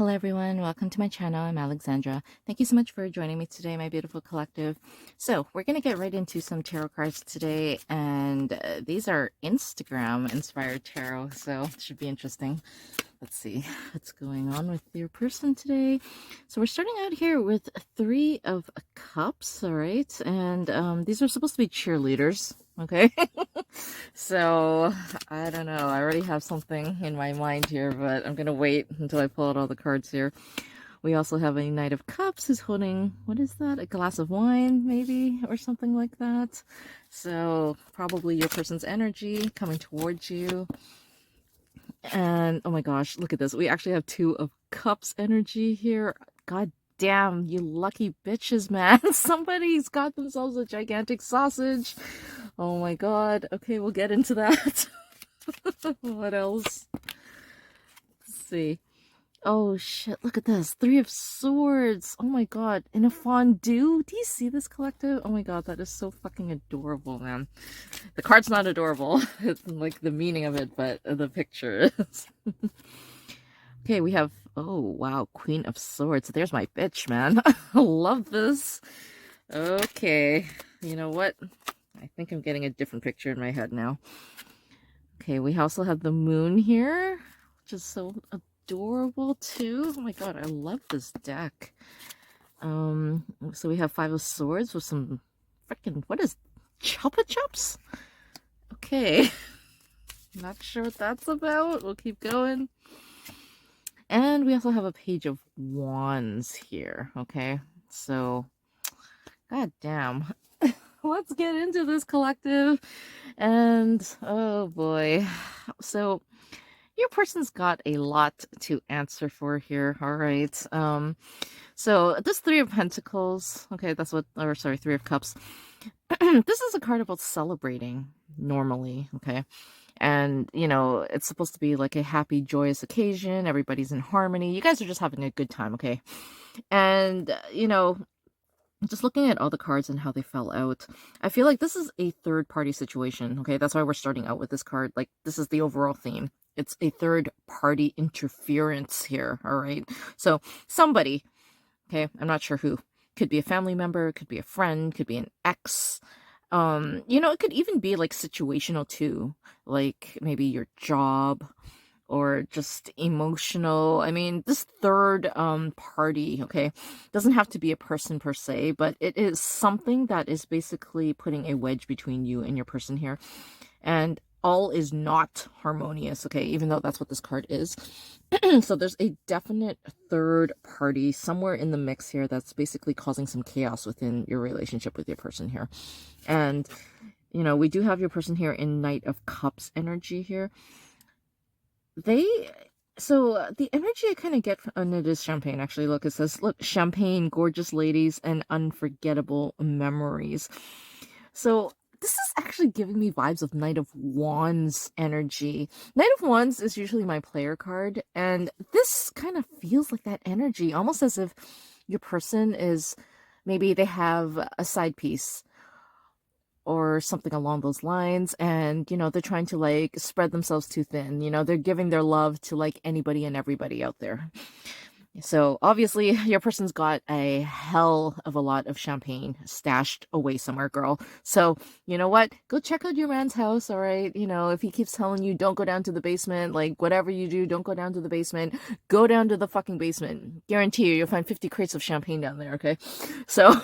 Hello everyone, welcome to my channel. I'm Alexandra. Thank you so much for joining me today, my beautiful collective. So we're going to get right into some tarot cards today, and these are Instagram inspired tarot, so it should be interesting. Let's see what's going on with your person today. So we're starting out here with Three of Cups, all right? And these are supposed to be cheerleaders, okay? So I don't know. I already have something in my mind here, but I'm gonna wait until I pull out all the cards here. We also have a Knight of Cups who's holding, what is that? A glass of wine, maybe, or something like that. So probably your person's energy coming towards you. And oh my gosh, look at this. We actually have Two of Cups energy here. God damn, you lucky bitches, man. Somebody's got themselves a gigantic sausage. Oh my god. Okay, we'll get into that. What else? Let's see. Oh shit, look at this. Three of Swords. Oh my god. In a fondue? Do you see this, collective? Oh my god, that is so fucking adorable, man. The card's not adorable. It's like the meaning of it, but the picture is. Okay, we have, oh wow, Queen of Swords. There's my bitch, man. I love this. Okay, you know what? I think I'm getting a different picture in my head now. Okay, we also have the moon here, which is so adorable too. Oh my god, I love this deck. So we have Five of Swords with some freaking, what is Chupa Chups? Okay, not sure what that's about. We'll keep going. And we also have a Page of Wands here, okay? So, god damn. Let's get into this, collective. And, oh boy. So, your person's got a lot to answer for here, alright? So, this Three of Pentacles, okay, that's what, or sorry, Three of Cups. This is a card about celebrating, normally, okay? And, you know, it's supposed to be like a happy, joyous occasion. Everybody's in harmony. You guys are just having a good time, okay? And, you know, just looking at all the cards and how they fell out, I feel like this is a third-party situation, okay? That's why we're starting out with this card. Like, this is the overall theme. It's a third-party interference here, all right? So, somebody, okay, I'm not sure who. Could be a family member, could be a friend, could be an ex. You know, it could even be like situational too, like maybe your job or just emotional. I mean, this third party, okay, doesn't have to be a person per se, but it is something that is basically putting a wedge between you and your person here. And all is not harmonious, okay, even though that's what this card is. So there's a definite third party somewhere in the mix here that's basically causing some chaos within your relationship with your person here. And, you know, we do have your person here in Knight of Cups energy here. So the energy I kind of get, and it is champagne, actually. Look, it says, look, champagne, gorgeous ladies, and unforgettable memories. So this is actually giving me vibes of Knight of Wands energy. Knight of Wands is usually my player card, and this kind of feels like that energy, almost as if your person is, maybe they have a side piece or something along those lines, and, you know, they're trying to, like, spread themselves too thin. You know, they're giving their love to, like, anybody and everybody out there. So obviously your person's got a hell of a lot of champagne stashed away somewhere, girl. So you know what? Go check out your man's house, all right? You know, if he keeps telling you don't go down to the basement, like whatever you do, don't go down to the basement. Go down to the fucking basement. Guarantee you, you'll find 50 crates of champagne down there, okay? So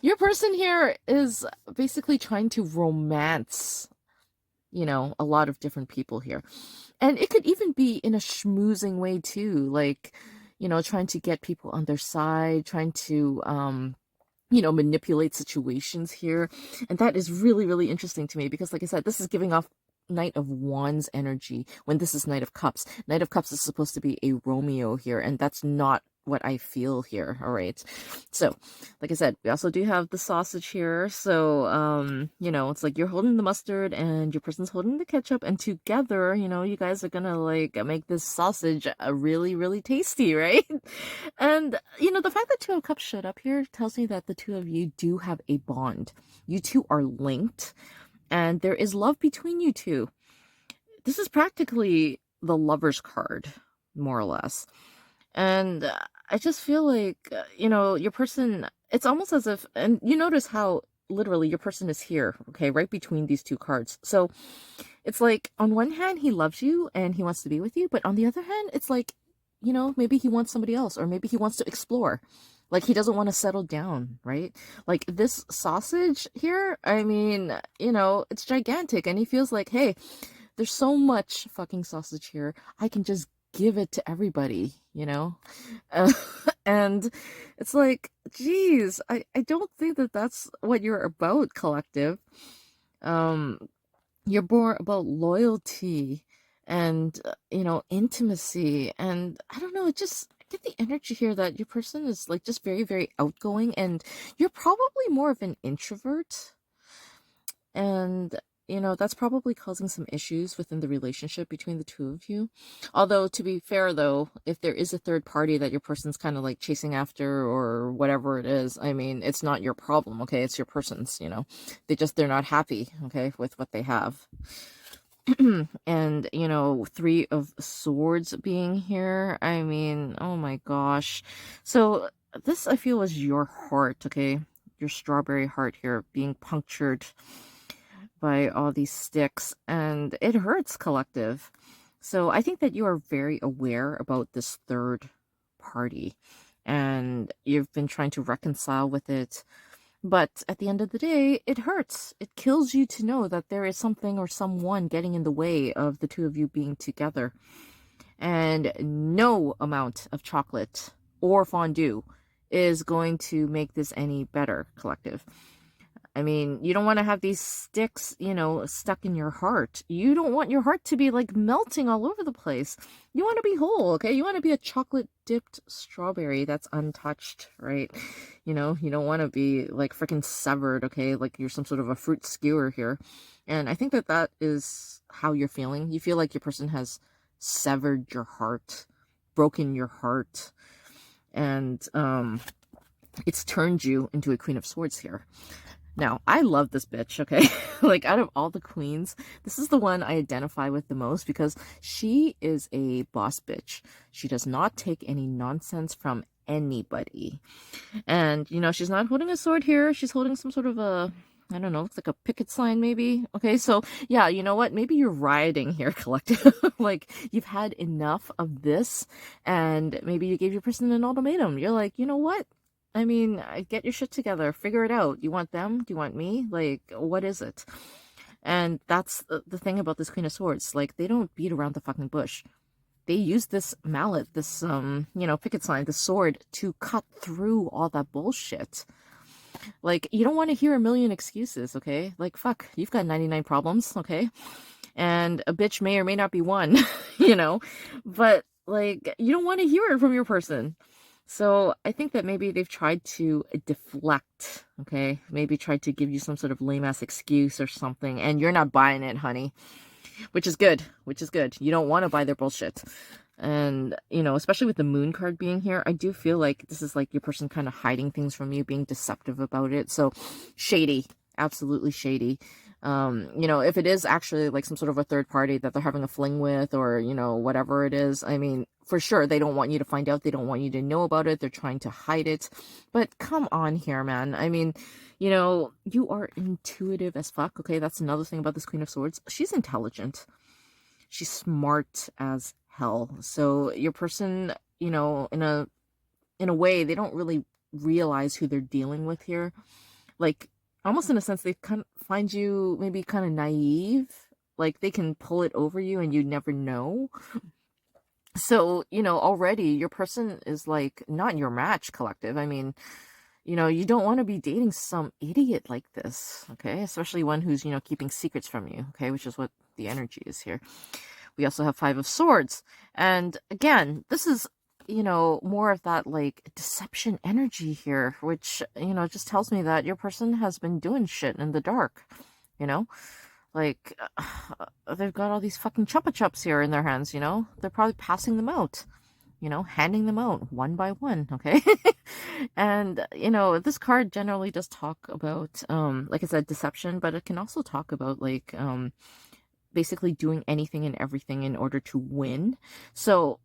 your person here is basically trying to romance, you know, a lot of different people here. And it could even be in a schmoozing way too, like, you know, trying to get people on their side, trying to, you know, manipulate situations here. And that is really, really interesting to me because, like I said, this is giving off Knight of Wands energy when this is Knight of Cups. Knight of Cups is supposed to be a Romeo here, and that's not what I feel here. All right. So, like I said, we also do have the sausage here. So, you know, it's like you're holding the mustard and your person's holding the ketchup, and together, you know, you guys are gonna like make this sausage really, really tasty, right? And, you know, the fact that Two of Cups showed up here tells me that the two of you do have a bond. You two are linked, and there is love between you two. This is practically the Lover's card, more or less. And I just feel like, your person, it's almost as if, and you notice how literally your person is here, okay, right between these two cards. So it's like, on one hand, he loves you and he wants to be with you, but on the other hand, it's like, maybe he wants somebody else, or maybe he wants to explore. Like, he doesn't want to settle down, right? Like, this sausage here, I mean, it's gigantic, and he feels like, hey, there's so much fucking sausage here. I can just give it to everybody. Uh, and it's like, geez, I don't think that that's what you're about, collective. Um, you're more about loyalty and, intimacy. And I don't know, it just, I get the energy here that your person is like just very, very outgoing, and you're probably more of an introvert. And, that's probably causing some issues within the relationship between the two of you. Although, to be fair, though, if there is a third party that your person's kind of like chasing after or whatever it is, I mean, it's not your problem, okay? It's your person's. They're not happy, okay, with what they have. And, Three of Swords being here, I mean, oh my gosh. So, this, I feel, is your heart, okay? Your strawberry heart here being punctured by all these sticks, and it hurts, collective. So I think that you are very aware about this third party, and you've been trying to reconcile with it. But at the end of the day, it hurts. It kills you to know that there is something or someone getting in the way of the two of you being together. And no amount of chocolate or fondue is going to make this any better, collective. I mean, you don't want to have these sticks, stuck in your heart. You don't want your heart to be like melting all over the place. You want to be whole, okay? You want to be a chocolate dipped strawberry that's untouched, right? You don't want to be like freaking severed, okay? Like you're some sort of a fruit skewer here. And I think that that is how you're feeling. You feel like your person has severed your heart, broken your heart, and it's turned you into a Queen of Swords here. Now, I love this bitch, okay? Like, out of all the queens, this is the one I identify with the most because she is a boss bitch. She does not take any nonsense from anybody. And, she's not holding a sword here. She's holding some sort of a, I don't know, looks like a picket sign maybe. Okay, so, yeah, you know what? Maybe you're rioting here, collective. Like, you've had enough of this, and maybe you gave your person an ultimatum. You're like, you know what? I mean, get your shit together. Figure it out. You want them? Do you want me? Like, what is it? And that's the thing about this Queen of Swords. Like, they don't beat around the fucking bush. They use this mallet, this, picket sign, this sword to cut through all that bullshit. Like, you don't want to hear a million excuses, okay? Like, fuck, you've got 99 problems, okay? And a bitch may or may not be one, But, like, you don't want to hear it from your person. So I think that maybe they've tried to deflect, okay? Maybe tried to give you some sort of lame-ass excuse or something, and you're not buying it, honey. Which is good, You don't want to buy their bullshit. And, especially with the moon card being here, I do feel like this is like your person kind of hiding things from you, being deceptive about it. So, shady. Absolutely shady. If it is actually like some sort of a third party that they're having a fling with, or, whatever it is, I mean, for sure, they don't want you to find out. They don't want you to know about it. They're trying to hide it. But come on here, man. I mean, you are intuitive as fuck, okay? That's another thing about this Queen of Swords. She's intelligent. She's smart as hell. So your person, in a way, they don't really realize who they're dealing with here. Like, almost in a sense, they kind of find you maybe kind of naive. Like, they can pull it over you and you never know. So, already your person is like not your match, collective. I mean, you don't want to be dating some idiot like this, okay? Especially one who's, keeping secrets from you, okay? Which is what the energy is here. We also have Five of Swords. And again, this is, more of that like deception energy here, which, just tells me that your person has been doing shit in the dark, Like, they've got all these fucking Chupa Chups here in their hands, They're probably passing them out, handing them out one by one, okay? And, this card generally does talk about, like I said, deception, but it can also talk about, like, basically doing anything and everything in order to win. So,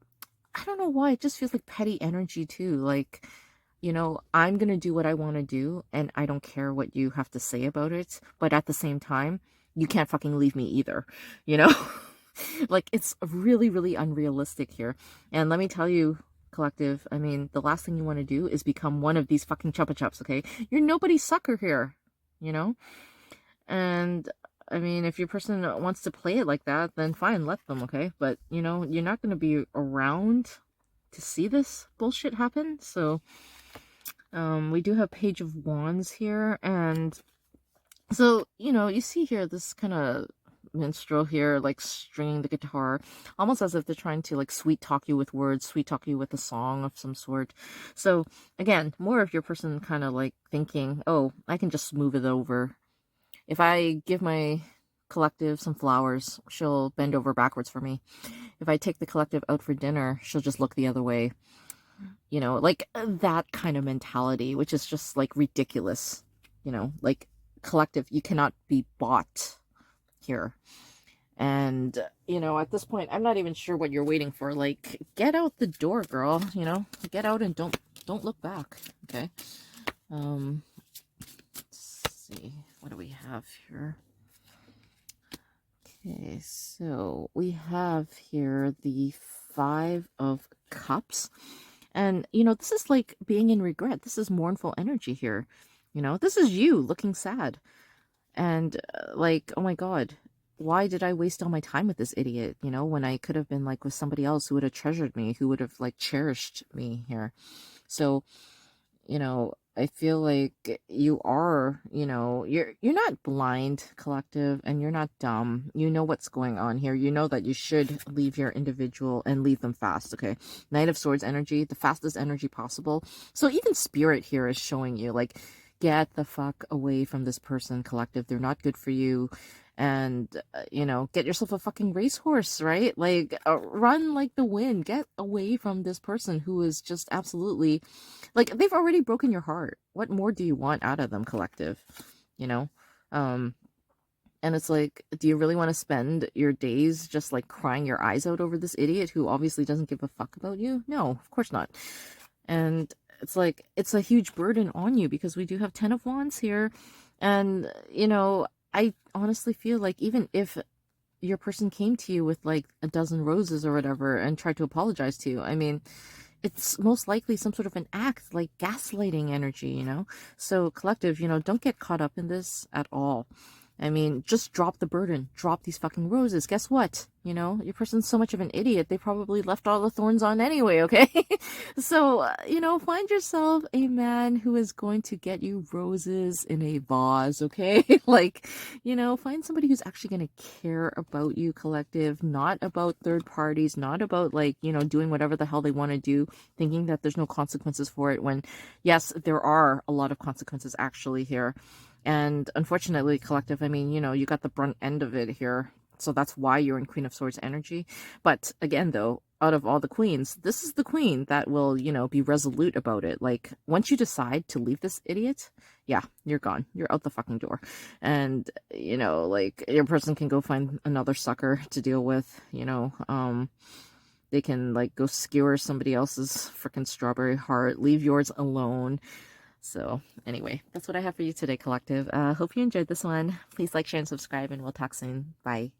I don't know why, it just feels like petty energy too. Like, I'm gonna do what I want to do, and I don't care what you have to say about it. But at the same time, you can't fucking leave me either, you know? Like, it's really, really unrealistic here. And let me tell you, collective, I mean, the last thing you want to do is become one of these fucking Chupa Chups, okay? You're nobody's sucker here, you know? And I mean, if your person wants to play it like that, then fine, let them, okay? But, you're not going to be around to see this bullshit happen. So, we do have Page of Wands here. And so, you see here this kind of minstrel here, like stringing the guitar, almost as if they're trying to like sweet talk you with words, sweet talk you with a song of some sort. So, again, more of your person kind of like thinking, oh, I can just move it over. If I give my collective some flowers, she'll bend over backwards for me. If I take the collective out for dinner, she'll just look the other way. Like that kind of mentality, which is just like ridiculous. Like collective, you cannot be bought here. And, at this point, I'm not even sure what you're waiting for. Like, get out the door, girl, get out and don't look back. Okay. Let's see. What do we have here? Okay, so we have here the 5 of Cups. And, this is like being in regret. This is mournful energy here. This is you looking sad. And like, oh my God, why did I waste all my time with this idiot? When I could have been like with somebody else who would have treasured me, who would have like cherished me here. So, I feel like you are, you're not blind, collective, and you're not dumb. You know what's going on here. You know that you should leave your individual and leave them fast, okay? Knight of Swords energy, the fastest energy possible. So even spirit here is showing you, like, get the fuck away from this person, collective. They're not good for you. And, get yourself a fucking racehorse, right? Like, run like the wind. Get away from this person who is just absolutely, like, they've already broken your heart. What more do you want out of them, collective? And it's like, do you really want to spend your days just, like, crying your eyes out over this idiot who obviously doesn't give a fuck about you? No, of course not. And it's like, it's a huge burden on you because we do have 10 of Wands here. And, I honestly feel like even if your person came to you with like a dozen roses or whatever and tried to apologize to you, I mean, it's most likely some sort of an act, like gaslighting energy, So collective, don't get caught up in this at all. I mean, just drop the burden. Drop these fucking roses. Guess what? Your person's so much of an idiot, they probably left all the thorns on anyway, okay? So, find yourself a man who is going to get you roses in a vase, okay? Like, find somebody who's actually going to care about you, collective, not about third parties, not about, like, doing whatever the hell they want to do, thinking that there's no consequences for it when, yes, there are a lot of consequences actually here. And unfortunately, collective, I mean, you got the brunt end of it here. So that's why you're in Queen of Swords energy. But again, though, out of all the queens, this is the queen that will, be resolute about it. Like, once you decide to leave this idiot, yeah, you're gone. You're out the fucking door. And, like, your person can go find another sucker to deal with, they can, like, go skewer somebody else's freaking strawberry heart. Leave yours alone. So anyway, that's what I have for you today, collective. Hope you enjoyed this one. Please like, share, and subscribe, and we'll talk soon. Bye.